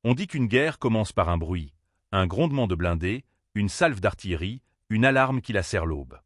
On dit qu'une guerre commence par un bruit, un grondement de blindés, une salve d'artillerie, une alarme qui lacère l'aube.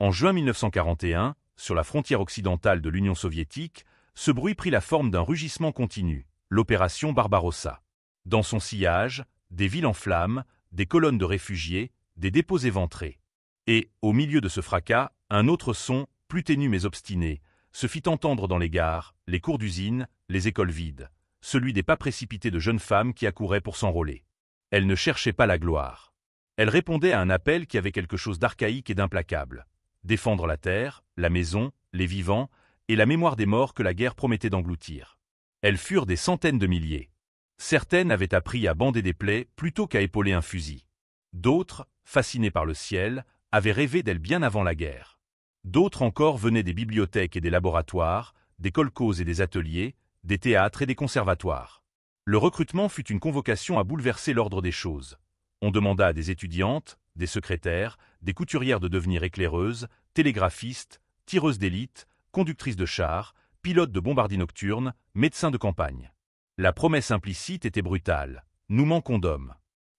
En juin 1941, sur la frontière occidentale de l'Union soviétique, ce bruit prit la forme d'un rugissement continu, l'opération Barbarossa. Dans son sillage, des villes en flammes, des colonnes de réfugiés, des dépôts éventrés. Et, au milieu de ce fracas, un autre son, plus ténu mais obstiné, se fit entendre dans les gares, les cours d'usine, les écoles vides, celui des pas précipités de jeunes femmes qui accouraient pour s'enrôler. Elles ne cherchaient pas la gloire. Elles répondaient à un appel qui avait quelque chose d'archaïque et d'implacable. Défendre la terre, la maison, les vivants, et la mémoire des morts que la guerre promettait d'engloutir. Elles furent des centaines de milliers. Certaines avaient appris à bander des plaies plutôt qu'à épauler un fusil. D'autres, fascinées par le ciel, avaient rêvé d'elles bien avant la guerre. D'autres encore venaient des bibliothèques et des laboratoires, des kolkhozes et des ateliers, des théâtres et des conservatoires. Le recrutement fut une convocation à bouleverser l'ordre des choses. On demanda à des étudiantes, des secrétaires, des couturières de devenir éclaireuses, télégraphistes, tireuses d'élite, conductrices de chars, pilotes de bombardiers nocturnes, médecins de campagne. La promesse implicite était brutale. Nous manquons d'hommes.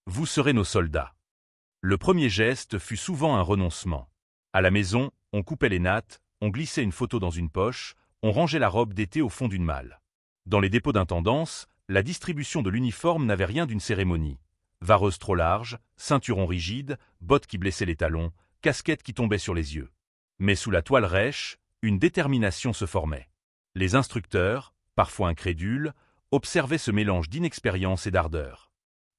Vous serez nos soldats. Le premier geste fut souvent un renoncement. À la maison, on coupait les nattes, on glissait une photo dans une poche, on rangeait la robe d'été au fond d'une malle. Dans les dépôts d'intendance, la distribution de l'uniforme n'avait rien d'une cérémonie. Vareuse trop large, ceinturon rigide, bottes qui blessaient les talons, casquettes qui tombaient sur les yeux. Mais sous la toile rêche, une détermination se formait. Les instructeurs, parfois incrédules, observaient ce mélange d'inexpérience et d'ardeur.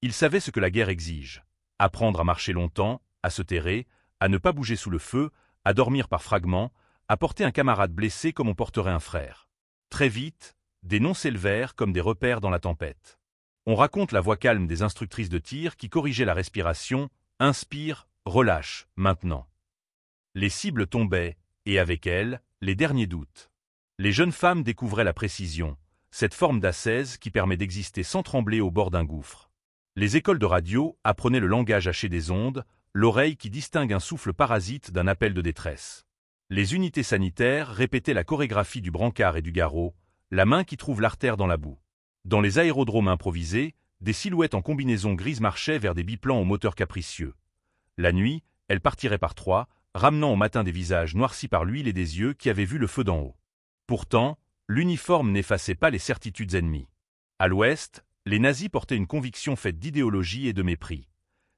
Ils savaient ce que la guerre exige. Apprendre à marcher longtemps, à se terrer, à ne pas bouger sous le feu, à dormir par fragments, à porter un camarade blessé comme on porterait un frère. Très vite, des noms s'élevèrent comme des repères dans la tempête. On raconte la voix calme des instructrices de tir qui corrigeaient la respiration, inspire, relâche, maintenant. Les cibles tombaient, et avec elles, les derniers doutes. Les jeunes femmes découvraient la précision, cette forme d'ascèse qui permet d'exister sans trembler au bord d'un gouffre. Les écoles de radio apprenaient le langage haché des ondes, l'oreille qui distingue un souffle parasite d'un appel de détresse. Les unités sanitaires répétaient la chorégraphie du brancard et du garrot, la main qui trouve l'artère dans la boue. Dans les aérodromes improvisés, des silhouettes en combinaison grise marchaient vers des biplans aux moteurs capricieux. La nuit, elles partiraient par trois, ramenant au matin des visages noircis par l'huile et des yeux qui avaient vu le feu d'en haut. Pourtant, l'uniforme n'effaçait pas les certitudes ennemies. À l'ouest, les nazis portaient une conviction faite d'idéologie et de mépris.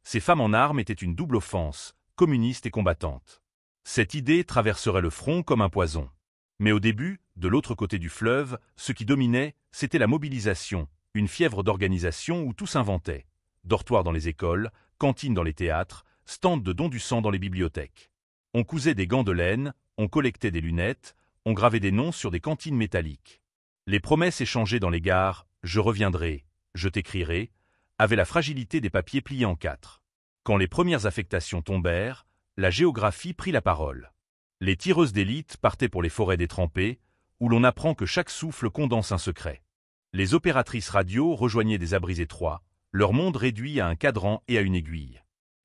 Ces femmes en armes étaient une double offense, communistes et combattantes. Cette idée traverserait le front comme un poison. Mais au début, de l'autre côté du fleuve, ce qui dominait, c'était la mobilisation, une fièvre d'organisation où tout s'inventait. Dortoirs dans les écoles, cantines dans les théâtres, stands de don du sang dans les bibliothèques. On cousait des gants de laine, on collectait des lunettes, on gravait des noms sur des cantines métalliques. Les promesses échangées dans les gares, « je reviendrai »,« je t'écrirai », avaient la fragilité des papiers pliés en quatre. Quand les premières affectations tombèrent, la géographie prit la parole. Les tireuses d'élite partaient pour les forêts détrempées, où l'on apprend que chaque souffle condense un secret. Les opératrices radio rejoignaient des abris étroits, leur monde réduit à un cadran et à une aiguille.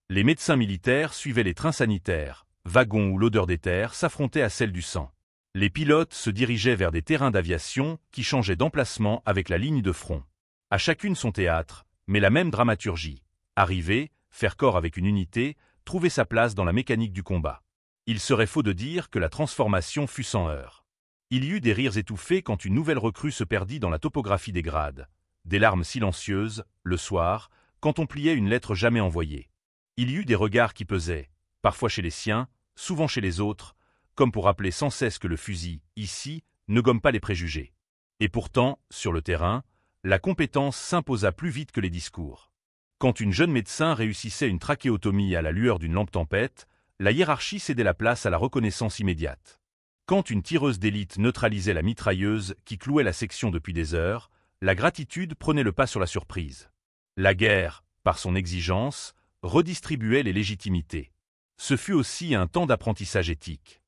Les médecins militaires suivaient les trains sanitaires, wagons où l'odeur des terres s'affrontait à celle du sang. Les pilotes se dirigeaient vers des terrains d'aviation qui changeaient d'emplacement avec la ligne de front. À chacune son théâtre, mais la même dramaturgie. Arriver, faire corps avec une unité, trouver sa place dans la mécanique du combat. Il serait faux de dire que la transformation fut sans heurts. Il y eut des rires étouffés quand une nouvelle recrue se perdit dans la topographie des grades. Des larmes silencieuses, le soir, quand on pliait une lettre jamais envoyée. Il y eut des regards qui pesaient, parfois chez les siens, souvent chez les autres, comme pour rappeler sans cesse que le fusil, ici, ne gomme pas les préjugés. Et pourtant, sur le terrain, la compétence s'imposa plus vite que les discours. Quand une jeune médecin réussissait une trachéotomie à la lueur d'une lampe tempête, la hiérarchie cédait la place à la reconnaissance immédiate. Quand une tireuse d'élite neutralisait la mitrailleuse qui clouait la section depuis des heures, la gratitude prenait le pas sur la surprise. La guerre, par son exigence, redistribuait les légitimités. Ce fut aussi un temps d'apprentissage éthique.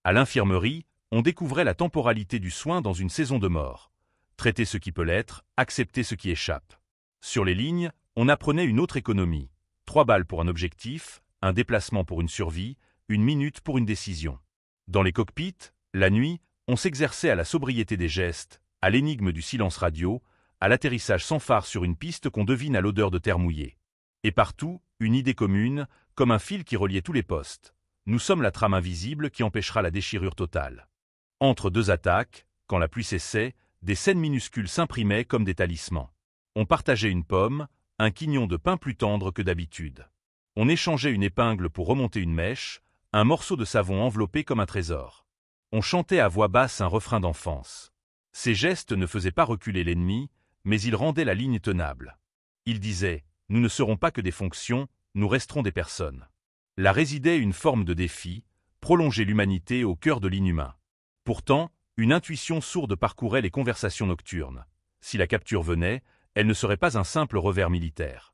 À l'infirmerie, on découvrait la temporalité du soin dans une saison de mort. Traiter ce qui peut l'être, accepter ce qui échappe. Sur les lignes, on apprenait une autre économie. 3 balles pour un objectif, un déplacement pour une survie, 1 minute pour une décision. Dans les cockpits, la nuit, on s'exerçait à la sobriété des gestes, à l'énigme du silence radio, à l'atterrissage sans phare sur une piste qu'on devine à l'odeur de terre mouillée. Et partout, une idée commune, comme un fil qui reliait tous les postes. Nous sommes la trame invisible qui empêchera la déchirure totale. Entre deux attaques, quand la pluie cessait, des scènes minuscules s'imprimaient comme des talismans. On partageait une pomme, un quignon de pain plus tendre que d'habitude. On échangeait une épingle pour remonter une mèche, un morceau de savon enveloppé comme un trésor. On chantait à voix basse un refrain d'enfance. Ces gestes ne faisaient pas reculer l'ennemi, mais ils rendaient la ligne tenable. Ils disaient « Nous ne serons pas que des fonctions, nous resterons des personnes ». Là résidait une forme de défi, prolonger l'humanité au cœur de l'inhumain. Pourtant, une intuition sourde parcourait les conversations nocturnes. Si la capture venait, elle ne serait pas un simple revers militaire.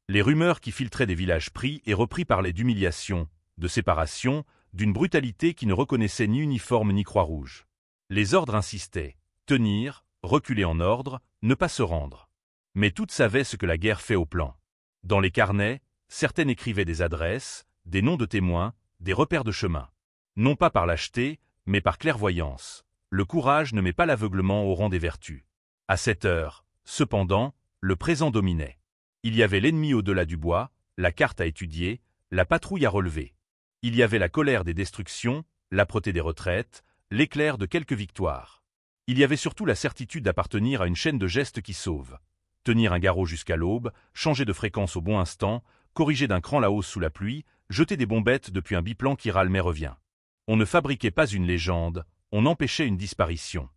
Les rumeurs qui filtraient des villages pris et repris parlaient d'humiliation, de séparation, d'une brutalité qui ne reconnaissait ni uniforme ni croix-rouge. Les ordres insistaient, tenir, reculer en ordre, ne pas se rendre. Mais toutes savaient ce que la guerre fait au plan. Dans les carnets, certaines écrivaient des adresses, des noms de témoins, des repères de chemin. Non pas par lâcheté, mais par clairvoyance. Le courage ne met pas l'aveuglement au rang des vertus. À cette heure, cependant, le présent dominait. Il y avait l'ennemi au-delà du bois, la carte à étudier, la patrouille à relever. Il y avait la colère des destructions, l'âpreté des retraites, l'éclair de quelques victoires. Il y avait surtout la certitude d'appartenir à une chaîne de gestes qui sauve. Tenir un garrot jusqu'à l'aube, changer de fréquence au bon instant, corriger d'un cran la hausse sous la pluie, jeter des bombettes depuis un biplan qui râle mais revient. On ne fabriquait pas une légende, on empêchait une disparition.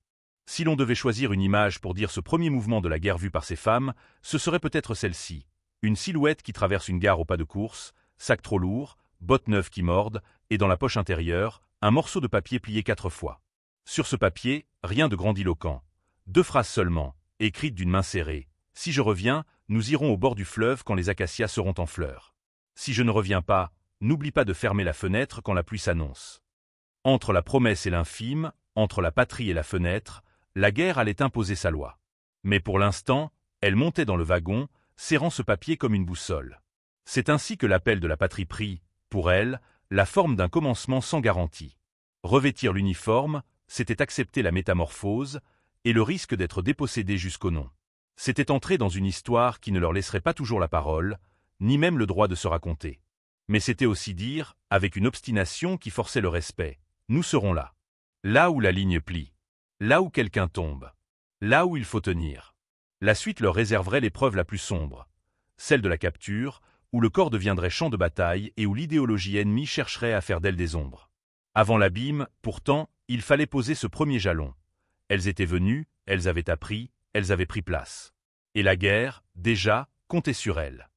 Si l'on devait choisir une image pour dire ce premier mouvement de la guerre vu par ces femmes, ce serait peut-être celle-ci. Une silhouette qui traverse une gare au pas de course, sac trop lourd, bottes neuves qui mordent, et dans la poche intérieure, un morceau de papier plié 4 fois. Sur ce papier, rien de grandiloquent. 2 phrases seulement, écrites d'une main serrée. Si je reviens, nous irons au bord du fleuve quand les acacias seront en fleurs. Si je ne reviens pas, n'oublie pas de fermer la fenêtre quand la pluie s'annonce. Entre la promesse et l'infime, entre la patrie et la fenêtre, la guerre allait imposer sa loi. Mais pour l'instant, elle montait dans le wagon, serrant ce papier comme une boussole. C'est ainsi que l'appel de la patrie prit, pour elle, la forme d'un commencement sans garantie. Revêtir l'uniforme, c'était accepter la métamorphose, et le risque d'être dépossédé jusqu'au nom. C'était entrer dans une histoire qui ne leur laisserait pas toujours la parole, ni même le droit de se raconter. Mais c'était aussi dire, avec une obstination qui forçait le respect, nous serons là. Là où la ligne plie. Là où quelqu'un tombe. Là où il faut tenir. La suite leur réserverait l'épreuve la plus sombre. Celle de la capture, où le corps deviendrait champ de bataille et où l'idéologie ennemie chercherait à faire d'elle des ombres. Avant l'abîme, pourtant, il fallait poser ce premier jalon. Elles étaient venues, elles avaient appris, elles avaient pris place. Et la guerre, déjà, comptait sur elles.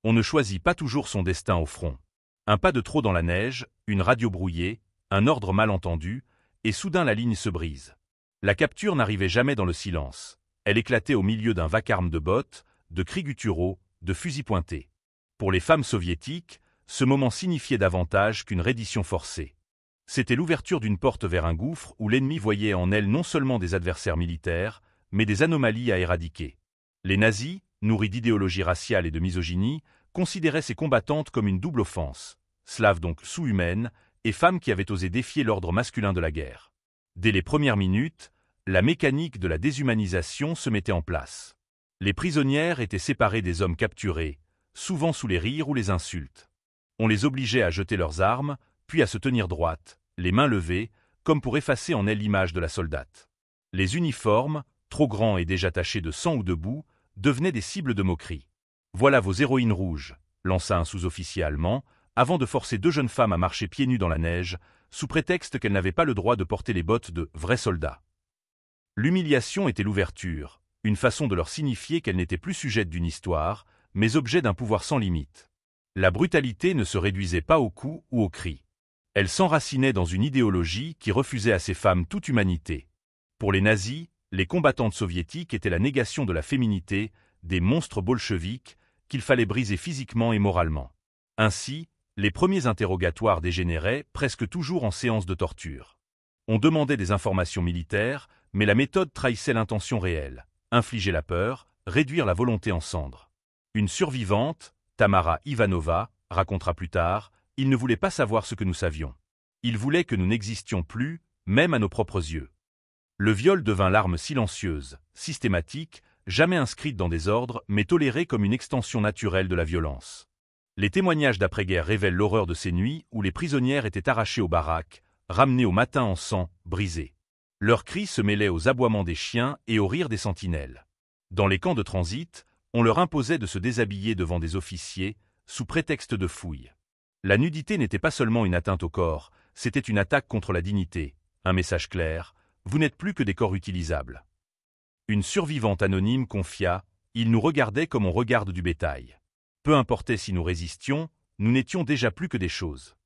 On ne choisit pas toujours son destin au front. Un pas de trop dans la neige, une radio brouillée, un ordre mal entendu, et soudain la ligne se brise. La capture n'arrivait jamais dans le silence. Elle éclatait au milieu d'un vacarme de bottes, de cris gutturaux, de fusils pointés. Pour les femmes soviétiques, ce moment signifiait davantage qu'une reddition forcée. C'était l'ouverture d'une porte vers un gouffre où l'ennemi voyait en elles non seulement des adversaires militaires, mais des anomalies à éradiquer. Les nazis, nourris d'idéologie raciale et de misogynie, considéraient ces combattantes comme une double offense, slaves donc sous-humaines, et femmes qui avaient osé défier l'ordre masculin de la guerre. Dès les premières minutes, la mécanique de la déshumanisation se mettait en place. Les prisonnières étaient séparées des hommes capturés, souvent sous les rires ou les insultes. On les obligeait à jeter leurs armes, puis à se tenir droites, les mains levées, comme pour effacer en elles l'image de la soldate. Les uniformes, trop grands et déjà tachés de sang ou de boue, devenaient des cibles de moquerie. « Voilà vos héroïnes rouges », lança un sous-officier allemand, avant de forcer 2 jeunes femmes à marcher pieds nus dans la neige, sous prétexte qu'elles n'avaient pas le droit de porter les bottes de vrais soldats. L'humiliation était l'ouverture, une façon de leur signifier qu'elles n'étaient plus sujettes d'une histoire, mais objets d'un pouvoir sans limite. La brutalité ne se réduisait pas aux coups ou aux cris. Elle s'enracinait dans une idéologie qui refusait à ces femmes toute humanité. Pour les nazis, les combattantes soviétiques étaient la négation de la féminité, des monstres bolcheviques, qu'il fallait briser physiquement et moralement. Ainsi, les premiers interrogatoires dégénéraient presque toujours en séance de torture. On demandait des informations militaires, mais la méthode trahissait l'intention réelle, infliger la peur, réduire la volonté en cendres. Une survivante, Tamara Ivanova, racontera plus tard, il ne voulait pas savoir ce que nous savions. Il voulait que nous n'existions plus, même à nos propres yeux. Le viol devint l'arme silencieuse, systématique, jamais inscrite dans des ordres, mais tolérée comme une extension naturelle de la violence. Les témoignages d'après-guerre révèlent l'horreur de ces nuits où les prisonnières étaient arrachées aux baraques, ramenées au matin en sang, brisées. Leurs cris se mêlaient aux aboiements des chiens et aux rires des sentinelles. Dans les camps de transit, on leur imposait de se déshabiller devant des officiers, sous prétexte de fouilles. La nudité n'était pas seulement une atteinte au corps, c'était une attaque contre la dignité. Un message clair, vous n'êtes plus que des corps utilisables. Une survivante anonyme confia, ils nous regardaient comme on regarde du bétail. Peu importait si nous résistions, nous n'étions déjà plus que des choses.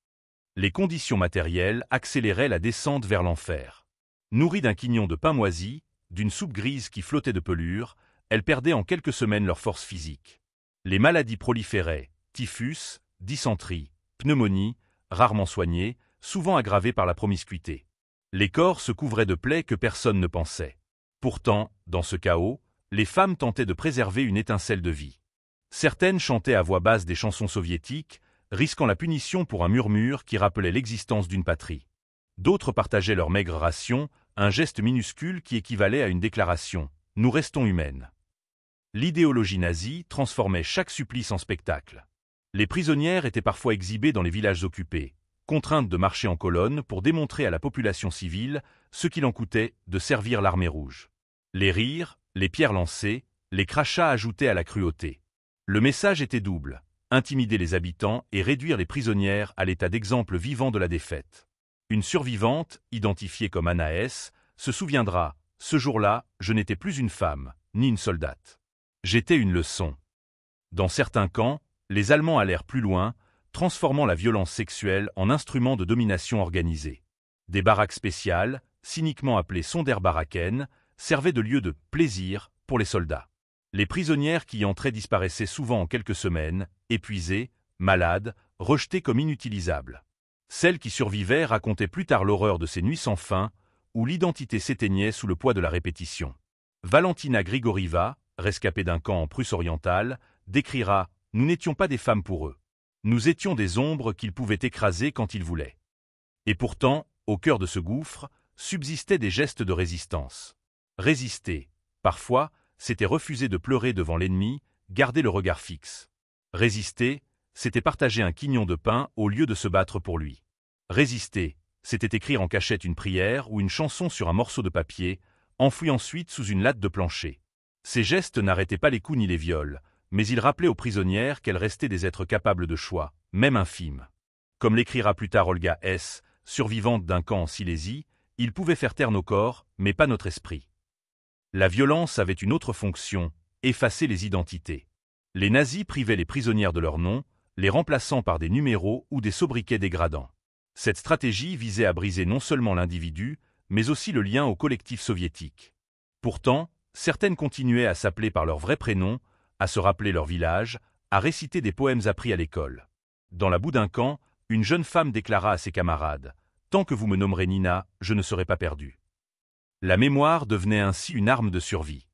Les conditions matérielles accéléraient la descente vers l'enfer. Nourries d'un quignon de pain moisi, d'une soupe grise qui flottait de pelure, elles perdaient en quelques semaines leur force physique. Les maladies proliféraient, typhus, dysenterie, pneumonie, rarement soignées, souvent aggravées par la promiscuité. Les corps se couvraient de plaies que personne ne pensait. Pourtant, dans ce chaos, les femmes tentaient de préserver une étincelle de vie. Certaines chantaient à voix basse des chansons soviétiques, risquant la punition pour un murmure qui rappelait l'existence d'une patrie. D'autres partageaient leur maigre ration, un geste minuscule qui équivalait à une déclaration « Nous restons humaines ». L'idéologie nazie transformait chaque supplice en spectacle. Les prisonnières étaient parfois exhibées dans les villages occupés, contraintes de marcher en colonne pour démontrer à la population civile ce qu'il en coûtait de servir l'armée rouge. Les rires, les pierres lancées, les crachats ajoutaient à la cruauté. Le message était double, intimider les habitants et réduire les prisonnières à l'état d'exemple vivant de la défaite. Une survivante, identifiée comme Anna S., se souviendra, ce jour-là, je n'étais plus une femme, ni une soldate. J'étais une leçon. Dans certains camps, les Allemands allèrent plus loin, transformant la violence sexuelle en instrument de domination organisée. Des baraques spéciales, cyniquement appelées Sonderbaraken, servaient de lieu de « plaisir » pour les soldats. Les prisonnières qui y entraient disparaissaient souvent en quelques semaines, épuisées, malades, rejetées comme inutilisables. Celles qui survivaient racontaient plus tard l'horreur de ces nuits sans fin, où l'identité s'éteignait sous le poids de la répétition. Valentina Grigorieva, rescapée d'un camp en Prusse orientale, décrira « Nous n'étions pas des femmes pour eux. Nous étions des ombres qu'ils pouvaient écraser quand ils voulaient. » Et pourtant, au cœur de ce gouffre, subsistaient des gestes de résistance. Résister, parfois, c'était refuser de pleurer devant l'ennemi, garder le regard fixe. Résister, c'était partager un quignon de pain au lieu de se battre pour lui. Résister, c'était écrire en cachette une prière ou une chanson sur un morceau de papier, enfoui ensuite sous une latte de plancher. Ces gestes n'arrêtaient pas les coups ni les viols, mais ils rappelaient aux prisonnières qu'elles restaient des êtres capables de choix, même infimes. Comme l'écrira plus tard Olga S., survivante d'un camp en Silésie, ils pouvaient faire taire nos corps, mais pas notre esprit. La violence avait une autre fonction, effacer les identités. Les nazis privaient les prisonnières de leur nom, les remplaçant par des numéros ou des sobriquets dégradants. Cette stratégie visait à briser non seulement l'individu, mais aussi le lien au collectif soviétique. Pourtant, certaines continuaient à s'appeler par leur vrai prénom, à se rappeler leur village, à réciter des poèmes appris à l'école. Dans la boue d'un camp, une jeune femme déclara à ses camarades « Tant que vous me nommerez Nina, je ne serai pas perdue ». La mémoire devenait ainsi une arme de survie.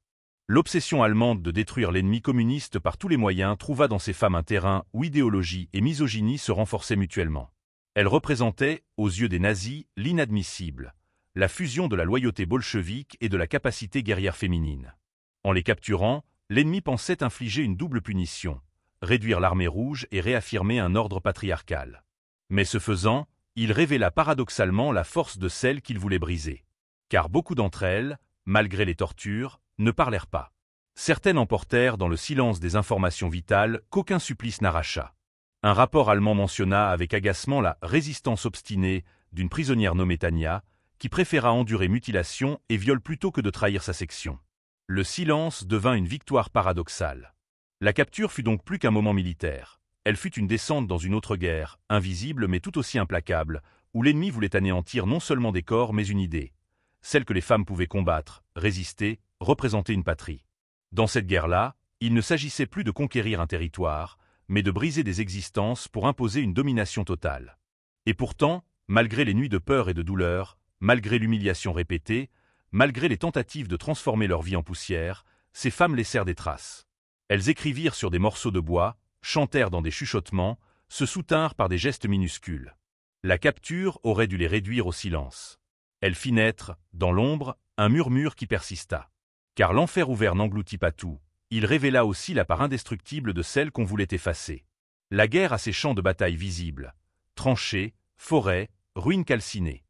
L'obsession allemande de détruire l'ennemi communiste par tous les moyens trouva dans ces femmes un terrain où idéologie et misogynie se renforçaient mutuellement. Elles représentaient, aux yeux des nazis, l'inadmissible, la fusion de la loyauté bolchevique et de la capacité guerrière féminine. En les capturant, l'ennemi pensait infliger une double punition, réduire l'armée rouge et réaffirmer un ordre patriarcal. Mais ce faisant, il révéla paradoxalement la force de celle qu'il voulait briser. Car beaucoup d'entre elles, malgré les tortures, ne parlèrent pas. Certaines emportèrent dans le silence des informations vitales qu'aucun supplice n'arracha. Un rapport allemand mentionna avec agacement la « résistance obstinée » d'une prisonnière nommée Tania, qui préféra endurer mutilation et viol plutôt que de trahir sa section. Le silence devint une victoire paradoxale. La capture fut donc plus qu'un moment militaire. Elle fut une descente dans une autre guerre, invisible mais tout aussi implacable, où l'ennemi voulait anéantir non seulement des corps mais une idée, celle que les femmes pouvaient combattre, résister, représenter une patrie. Dans cette guerre-là, il ne s'agissait plus de conquérir un territoire, mais de briser des existences pour imposer une domination totale. Et pourtant, malgré les nuits de peur et de douleur, malgré l'humiliation répétée, malgré les tentatives de transformer leur vie en poussière, ces femmes laissèrent des traces. Elles écrivirent sur des morceaux de bois, chantèrent dans des chuchotements, se soutinrent par des gestes minuscules. La capture aurait dû les réduire au silence. Elle fit naître, dans l'ombre, un murmure qui persista. Car l'enfer ouvert n'engloutit pas tout, il révéla aussi la part indestructible de celle qu'on voulait effacer. La guerre a ses champs de bataille visibles, tranchées, forêts, ruines calcinées.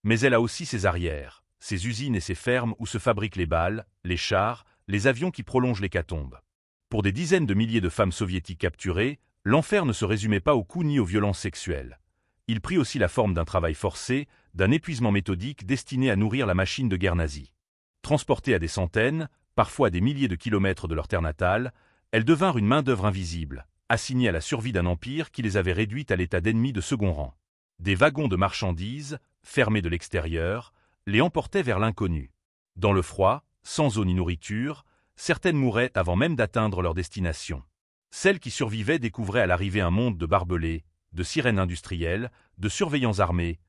Mais elle a aussi ses arrières, ses usines et ses fermes où se fabriquent les balles, les chars, les avions qui prolongent l'hécatombe. Pour des dizaines de milliers de femmes soviétiques capturées, l'enfer ne se résumait pas aux coups ni aux violences sexuelles. Il prit aussi la forme d'un travail forcé, d'un épuisement méthodique destiné à nourrir la machine de guerre nazie. Transportées à des centaines, parfois à des milliers de kilomètres de leur terre natale, elles devinrent une main-d'œuvre invisible, assignée à la survie d'un empire qui les avait réduites à l'état d'ennemis de second rang. Des wagons de marchandises, fermés de l'extérieur, les emportaient vers l'inconnu. Dans le froid, sans eau ni nourriture, certaines mouraient avant même d'atteindre leur destination. Celles qui survivaient découvraient à l'arrivée un monde de barbelés, de sirènes industrielles, de surveillants armés,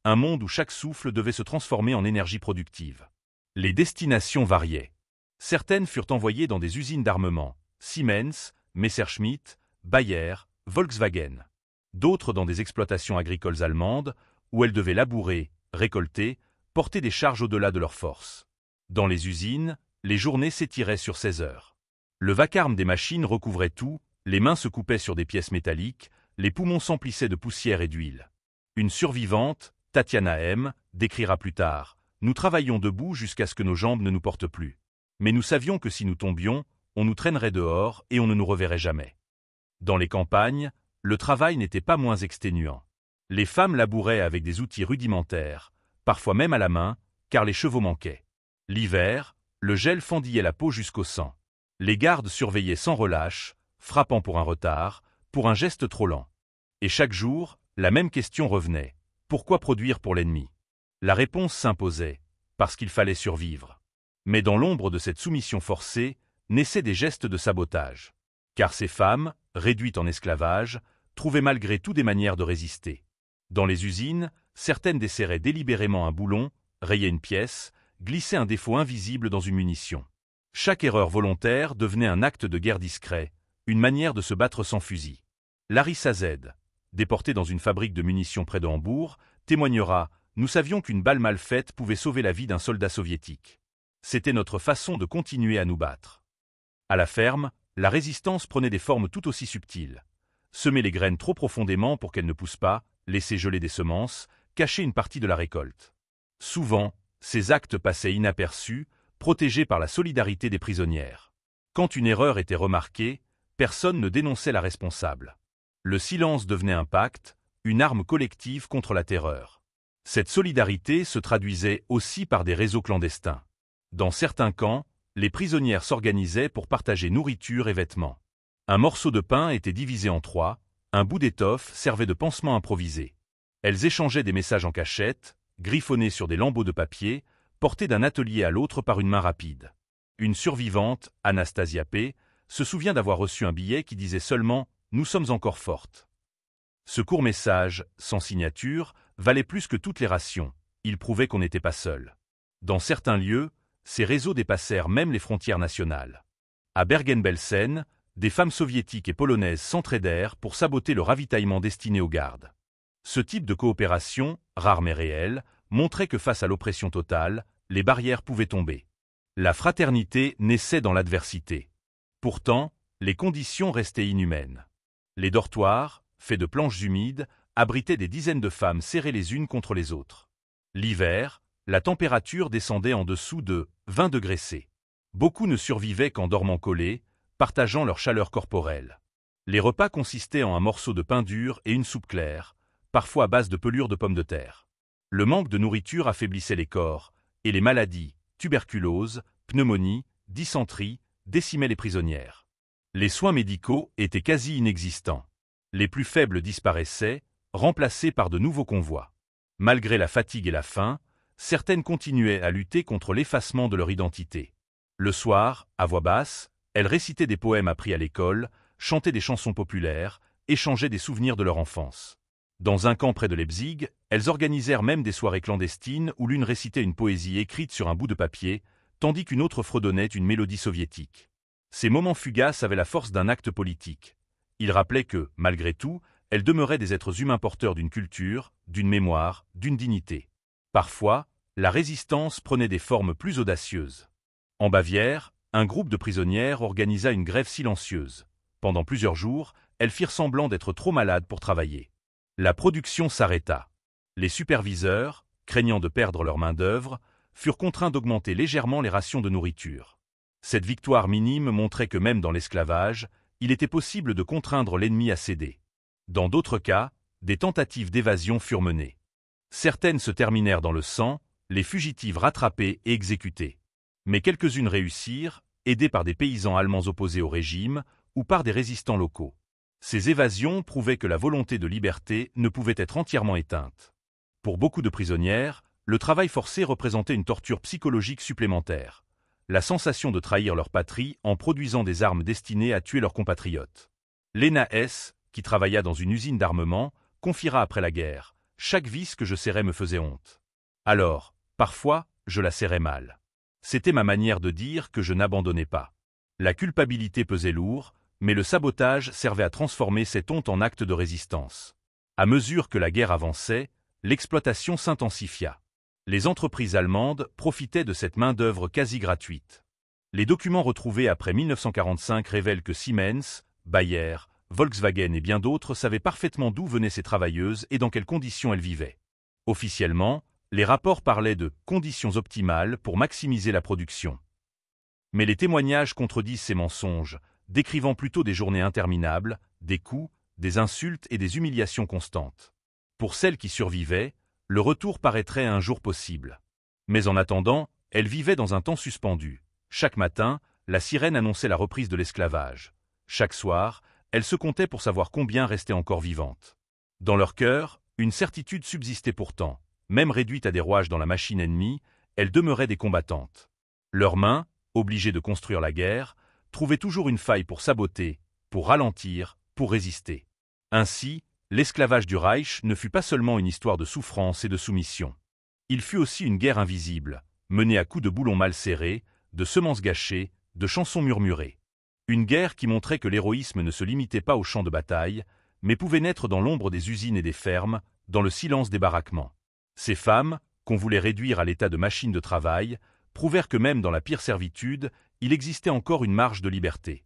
un monde où chaque souffle devait se transformer en énergie productive. Les destinations variaient. Certaines furent envoyées dans des usines d'armement, Siemens, Messerschmitt, Bayer, Volkswagen. D'autres dans des exploitations agricoles allemandes, où elles devaient labourer, récolter, porter des charges au-delà de leurs forces. Dans les usines, les journées s'étiraient sur 16 heures. Le vacarme des machines recouvrait tout, les mains se coupaient sur des pièces métalliques, les poumons s'emplissaient de poussière et d'huile. Une survivante, Tatiana M., décrira plus tard « Nous travaillions debout jusqu'à ce que nos jambes ne nous portent plus. Mais nous savions que si nous tombions, on nous traînerait dehors et on ne nous reverrait jamais. » Dans les campagnes, le travail n'était pas moins exténuant. Les femmes labouraient avec des outils rudimentaires, parfois même à la main, car les chevaux manquaient. L'hiver, le gel fendillait la peau jusqu'au sang. Les gardes surveillaient sans relâche, frappant pour un retard, pour un geste trop lent. Et chaque jour, la même question revenait. Pourquoi produire pour l'ennemi? La réponse s'imposait. Parce qu'il fallait survivre. Mais dans l'ombre de cette soumission forcée, naissaient des gestes de sabotage. Car ces femmes, réduites en esclavage, trouvaient malgré tout des manières de résister. Dans les usines, certaines desserraient délibérément un boulon, rayaient une pièce, glissaient un défaut invisible dans une munition. Chaque erreur volontaire devenait un acte de guerre discret, une manière de se battre sans fusil. Larissa Z, déportée dans une fabrique de munitions près de Hambourg, témoignera « Nous savions qu'une balle mal faite pouvait sauver la vie d'un soldat soviétique. C'était notre façon de continuer à nous battre. » À la ferme, la résistance prenait des formes tout aussi subtiles. Semer les graines trop profondément pour qu'elles ne poussent pas, laisser geler des semences, cacher une partie de la récolte. Souvent, ces actes passaient inaperçus, protégés par la solidarité des prisonnières. Quand une erreur était remarquée, personne ne dénonçait la responsable. Le silence devenait un pacte, une arme collective contre la terreur. Cette solidarité se traduisait aussi par des réseaux clandestins. Dans certains camps, les prisonnières s'organisaient pour partager nourriture et vêtements. Un morceau de pain était divisé en 3, un bout d'étoffe servait de pansement improvisé. Elles échangeaient des messages en cachette, griffonnés sur des lambeaux de papier, portés d'un atelier à l'autre par une main rapide. Une survivante, Anastasia P., se souvient d'avoir reçu un billet qui disait seulement « Nous sommes encore fortes ». Ce court message, sans signature, valait plus que toutes les rations. Il prouvait qu'on n'était pas seul. Dans certains lieux, ces réseaux dépassèrent même les frontières nationales. À Bergen-Belsen, des femmes soviétiques et polonaises s'entraidèrent pour saboter le ravitaillement destiné aux gardes. Ce type de coopération, rare mais réelle, montrait que face à l'oppression totale, les barrières pouvaient tomber. La fraternité naissait dans l'adversité. Pourtant, les conditions restaient inhumaines. Les dortoirs, faits de planches humides, abritaient des dizaines de femmes serrées les unes contre les autres. L'hiver, la température descendait en dessous de 20 degrés C. Beaucoup ne survivaient qu'en dormant collés, partageant leur chaleur corporelle. Les repas consistaient en un morceau de pain dur et une soupe claire, parfois à base de pelures de pommes de terre. Le manque de nourriture affaiblissait les corps, et les maladies, tuberculose, pneumonie, dysenterie, décimaient les prisonnières. Les soins médicaux étaient quasi inexistants. Les plus faibles disparaissaient, remplacés par de nouveaux convois. Malgré la fatigue et la faim, certaines continuaient à lutter contre l'effacement de leur identité. Le soir, à voix basse, elles récitaient des poèmes appris à l'école, chantaient des chansons populaires, échangeaient des souvenirs de leur enfance. Dans un camp près de Leipzig, elles organisèrent même des soirées clandestines où l'une récitait une poésie écrite sur un bout de papier, tandis qu'une autre fredonnait une mélodie soviétique. Ces moments fugaces avaient la force d'un acte politique. Ils rappelaient que, malgré tout, elles demeuraient des êtres humains porteurs d'une culture, d'une mémoire, d'une dignité. Parfois, la résistance prenait des formes plus audacieuses. En Bavière, un groupe de prisonnières organisa une grève silencieuse. Pendant plusieurs jours, elles firent semblant d'être trop malades pour travailler. La production s'arrêta. Les superviseurs, craignant de perdre leur main-d'œuvre, furent contraints d'augmenter légèrement les rations de nourriture. Cette victoire minime montrait que même dans l'esclavage, il était possible de contraindre l'ennemi à céder. Dans d'autres cas, des tentatives d'évasion furent menées. Certaines se terminèrent dans le sang, les fugitives rattrapées et exécutées. Mais quelques-unes réussirent, aidées par des paysans allemands opposés au régime ou par des résistants locaux. Ces évasions prouvaient que la volonté de liberté ne pouvait être entièrement éteinte. Pour beaucoup de prisonnières, le travail forcé représentait une torture psychologique supplémentaire. La sensation de trahir leur patrie en produisant des armes destinées à tuer leurs compatriotes. Lena S., qui travailla dans une usine d'armement, confiera après la guerre « Chaque vis que je serrais me faisait honte. Alors, parfois, je la serrais mal. C'était ma manière de dire que je n'abandonnais pas. La culpabilité pesait lourd, mais le sabotage servait à transformer cette honte en acte de résistance. À mesure que la guerre avançait, l'exploitation s'intensifia. Les entreprises allemandes profitaient de cette main-d'œuvre quasi gratuite. Les documents retrouvés après 1945 révèlent que Siemens, Bayer, Volkswagen et bien d'autres savaient parfaitement d'où venaient ces travailleuses et dans quelles conditions elles vivaient. Officiellement, les rapports parlaient de « conditions optimales pour maximiser la production ». Mais les témoignages contredisent ces mensonges, décrivant plutôt des journées interminables, des coups, des insultes et des humiliations constantes. Pour celles qui survivaient, le retour paraîtrait un jour possible. Mais en attendant, elles vivaient dans un temps suspendu. Chaque matin, la sirène annonçait la reprise de l'esclavage. Chaque soir, elles se comptaient pour savoir combien restaient encore vivantes. Dans leur cœur, une certitude subsistait pourtant. Même réduites à des rouages dans la machine ennemie, elles demeuraient des combattantes. Leurs mains, obligées de construire la guerre, trouvaient toujours une faille pour saboter, pour ralentir, pour résister. Ainsi, l'esclavage du Reich ne fut pas seulement une histoire de souffrance et de soumission. Il fut aussi une guerre invisible, menée à coups de boulons mal serrés, de semences gâchées, de chansons murmurées. Une guerre qui montrait que l'héroïsme ne se limitait pas aux champs de bataille, mais pouvait naître dans l'ombre des usines et des fermes, dans le silence des baraquements. Ces femmes, qu'on voulait réduire à l'état de machines de travail, prouvèrent que même dans la pire servitude, il existait encore une marge de liberté.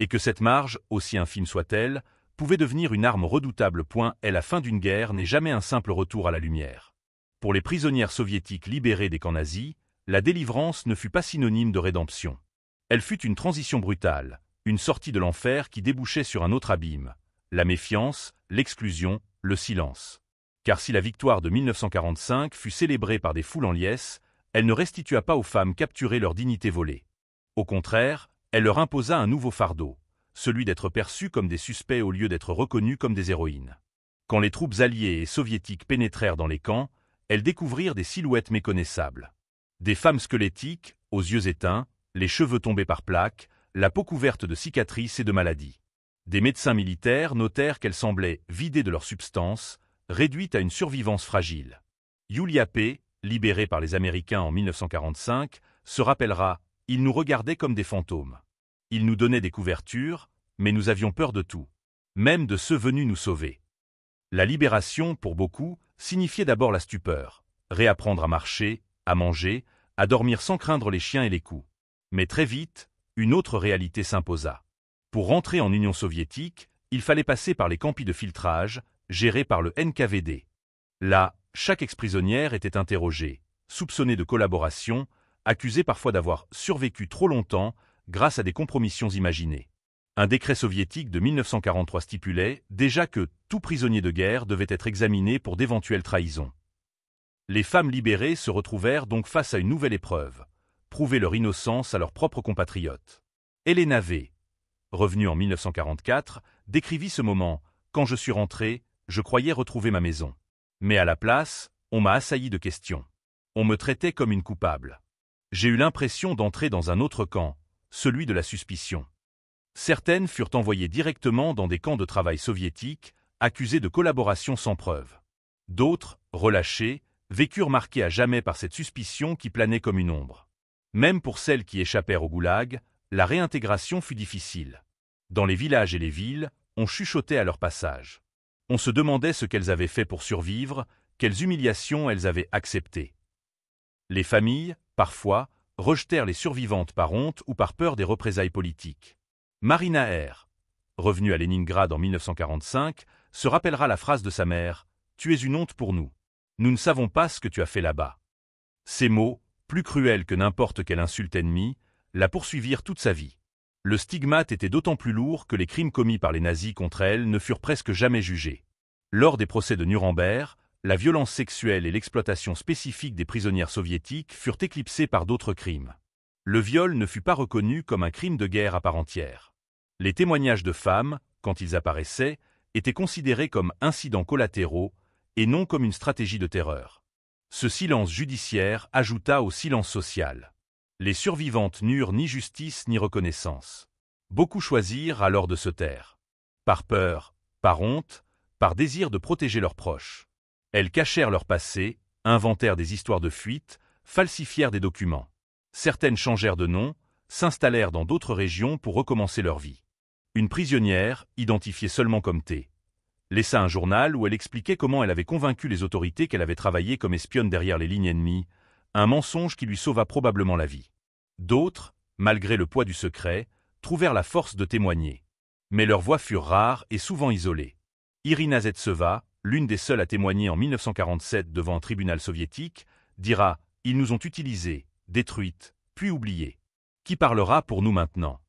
Et que cette marge, aussi infime soit-elle, pouvait devenir une arme redoutable. Et la fin d'une guerre n'est jamais un simple retour à la lumière. Pour les prisonnières soviétiques libérées des camps nazis, la délivrance ne fut pas synonyme de rédemption. Elle fut une transition brutale, une sortie de l'enfer qui débouchait sur un autre abîme, la méfiance, l'exclusion, le silence. Car si la victoire de 1945 fut célébrée par des foules en liesse, elle ne restitua pas aux femmes capturées leur dignité volée. Au contraire, elle leur imposa un nouveau fardeau, celui d'être perçues comme des suspects au lieu d'être reconnues comme des héroïnes. Quand les troupes alliées et soviétiques pénétrèrent dans les camps, elles découvrirent des silhouettes méconnaissables. Des femmes squelettiques, aux yeux éteints, les cheveux tombés par plaques, la peau couverte de cicatrices et de maladies. Des médecins militaires notèrent qu'elles semblaient vidées de leur substance, réduites à une survivance fragile. Yulia P., libérée par les Américains en 1945, se rappellera « Ils nous regardaient comme des fantômes. Ils nous donnaient des couvertures, mais nous avions peur de tout, même de ceux venus nous sauver. » La libération, pour beaucoup, signifiait d'abord la stupeur, réapprendre à marcher, à manger, à dormir sans craindre les chiens et les coups. Mais très vite, une autre réalité s'imposa. Pour rentrer en Union soviétique, il fallait passer par les campis de filtrage, gérés par le NKVD. Là, chaque ex-prisonnière était interrogée, soupçonnée de collaboration, accusée parfois d'avoir survécu trop longtemps grâce à des compromissions imaginées. Un décret soviétique de 1943 stipulait déjà que tout prisonnier de guerre devait être examiné pour d'éventuelles trahisons. Les femmes libérées se retrouvèrent donc face à une nouvelle épreuve, prouver leur innocence à leurs propres compatriotes. Elena V., revenue en 1944, décrivit ce moment « Quand je suis rentrée, je croyais retrouver ma maison. Mais à la place, on m'a assailli de questions. On me traitait comme une coupable. J'ai eu l'impression d'entrer dans un autre camp, celui de la suspicion. Certaines furent envoyées directement dans des camps de travail soviétiques, accusées de collaboration sans preuve. D'autres, relâchées, vécurent marquées à jamais par cette suspicion qui planait comme une ombre. Même pour celles qui échappèrent au goulag, la réintégration fut difficile. Dans les villages et les villes, on chuchotait à leur passage. On se demandait ce qu'elles avaient fait pour survivre, quelles humiliations elles avaient acceptées. Les familles, parfois, rejetèrent les survivantes par honte ou par peur des représailles politiques. Marina R., revenue à Leningrad en 1945, se rappellera la phrase de sa mère « Tu es une honte pour nous. Nous ne savons pas ce que tu as fait là-bas ». Ces mots, plus cruels que n'importe quelle insulte ennemie, la poursuivirent toute sa vie. Le stigmate était d'autant plus lourd que les crimes commis par les nazis contre elle ne furent presque jamais jugés. Lors des procès de Nuremberg, la violence sexuelle et l'exploitation spécifique des prisonnières soviétiques furent éclipsées par d'autres crimes. Le viol ne fut pas reconnu comme un crime de guerre à part entière. Les témoignages de femmes, quand ils apparaissaient, étaient considérés comme incidents collatéraux et non comme une stratégie de terreur. Ce silence judiciaire ajouta au silence social. Les survivantes n'eurent ni justice ni reconnaissance. Beaucoup choisirent alors de se taire. Par peur, par honte, par désir de protéger leurs proches. Elles cachèrent leur passé, inventèrent des histoires de fuite, falsifièrent des documents. Certaines changèrent de nom, s'installèrent dans d'autres régions pour recommencer leur vie. Une prisonnière, identifiée seulement comme T, laissa un journal où elle expliquait comment elle avait convaincu les autorités qu'elle avait travaillé comme espionne derrière les lignes ennemies, un mensonge qui lui sauva probablement la vie. D'autres, malgré le poids du secret, trouvèrent la force de témoigner. Mais leurs voix furent rares et souvent isolées. Irina Zetseva, l'une des seules à témoigner en 1947 devant un tribunal soviétique, dira « Ils nous ont utilisés, détruites, puis oubliés. Qui parlera pour nous maintenant ?»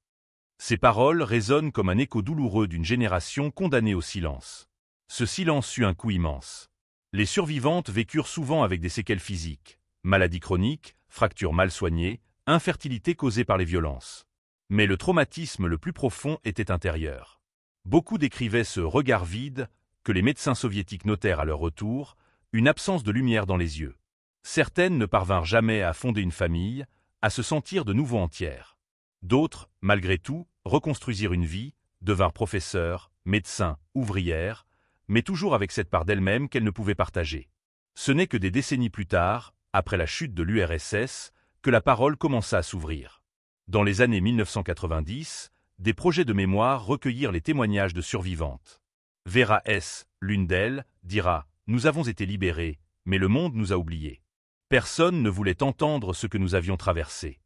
Ces paroles résonnent comme un écho douloureux d'une génération condamnée au silence. Ce silence eut un coût immense. Les survivantes vécurent souvent avec des séquelles physiques, maladies chroniques, fractures mal soignées, infertilité causée par les violences. Mais le traumatisme le plus profond était intérieur. Beaucoup décrivaient ce regard vide que les médecins soviétiques notèrent à leur retour, une absence de lumière dans les yeux. Certaines ne parvinrent jamais à fonder une famille, à se sentir de nouveau entières. D'autres, malgré tout, reconstruisirent une vie, devinrent professeurs, médecins, ouvrières, mais toujours avec cette part d'elles-mêmes qu'elles ne pouvaient partager. Ce n'est que des décennies plus tard, après la chute de l'URSS, que la parole commença à s'ouvrir. Dans les années 1990, des projets de mémoire recueillirent les témoignages de survivantes. Vera S., l'une d'elles, dira « Nous avons été libérés, mais le monde nous a oubliés. Personne ne voulait entendre ce que nous avions traversé. »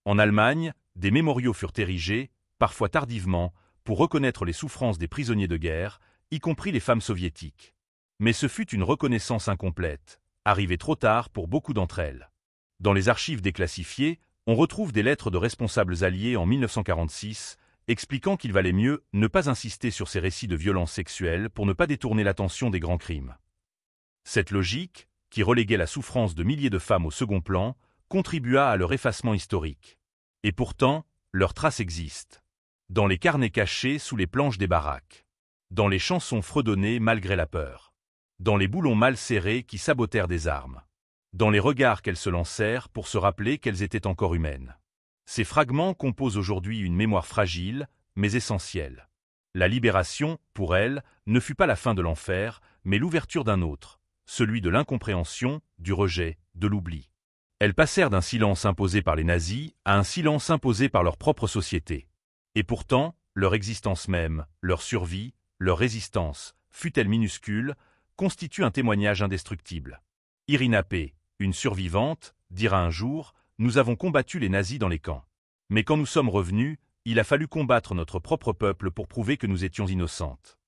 En Allemagne, des mémoriaux furent érigés, parfois tardivement, pour reconnaître les souffrances des prisonniers de guerre, y compris les femmes soviétiques. Mais ce fut une reconnaissance incomplète, arrivée trop tard pour beaucoup d'entre elles. Dans les archives déclassifiées, on retrouve des lettres de responsables alliés en 1946, expliquant qu'il valait mieux ne pas insister sur ces récits de violences sexuelles pour ne pas détourner l'attention des grands crimes. Cette logique, qui reléguait la souffrance de milliers de femmes au second plan, contribua à leur effacement historique. Et pourtant, leurs traces existent. Dans les carnets cachés sous les planches des baraques. Dans les chansons fredonnées malgré la peur. Dans les boulons mal serrés qui sabotèrent des armes. Dans les regards qu'elles se lancèrent pour se rappeler qu'elles étaient encore humaines. Ces fragments composent aujourd'hui une mémoire fragile, mais essentielle. La libération, pour elles, ne fut pas la fin de l'enfer, mais l'ouverture d'un autre, celui de l'incompréhension, du rejet, de l'oubli. Elles passèrent d'un silence imposé par les nazis à un silence imposé par leur propre société. Et pourtant, leur existence même, leur survie, leur résistance, fût-elle minuscule, constitue un témoignage indestructible. Irina P., une survivante, dira un jour « Nous avons combattu les nazis dans les camps. Mais quand nous sommes revenus, il a fallu combattre notre propre peuple pour prouver que nous étions innocentes. »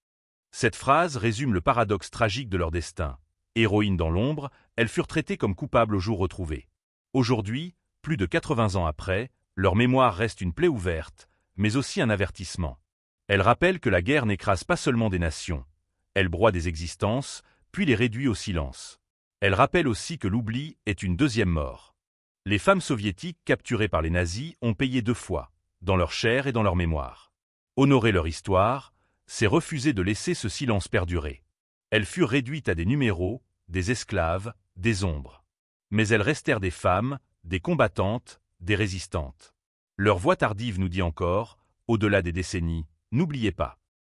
Cette phrase résume le paradoxe tragique de leur destin. Héroïnes dans l'ombre, elles furent traitées comme coupables au jour retrouvé. Aujourd'hui, plus de 80 ans après, leur mémoire reste une plaie ouverte, mais aussi un avertissement. Elle rappelle que la guerre n'écrase pas seulement des nations. Elle broie des existences, puis les réduit au silence. Elle rappelle aussi que l'oubli est une deuxième mort. Les femmes soviétiques capturées par les nazis ont payé 2 fois, dans leur chair et dans leur mémoire. Honorer leur histoire, c'est refuser de laisser ce silence perdurer. Elles furent réduites à des numéros, des esclaves, des ombres. Mais elles restèrent des femmes, des combattantes, des résistantes. Leur voix tardive nous dit encore, au-delà des décennies, n'oubliez pas.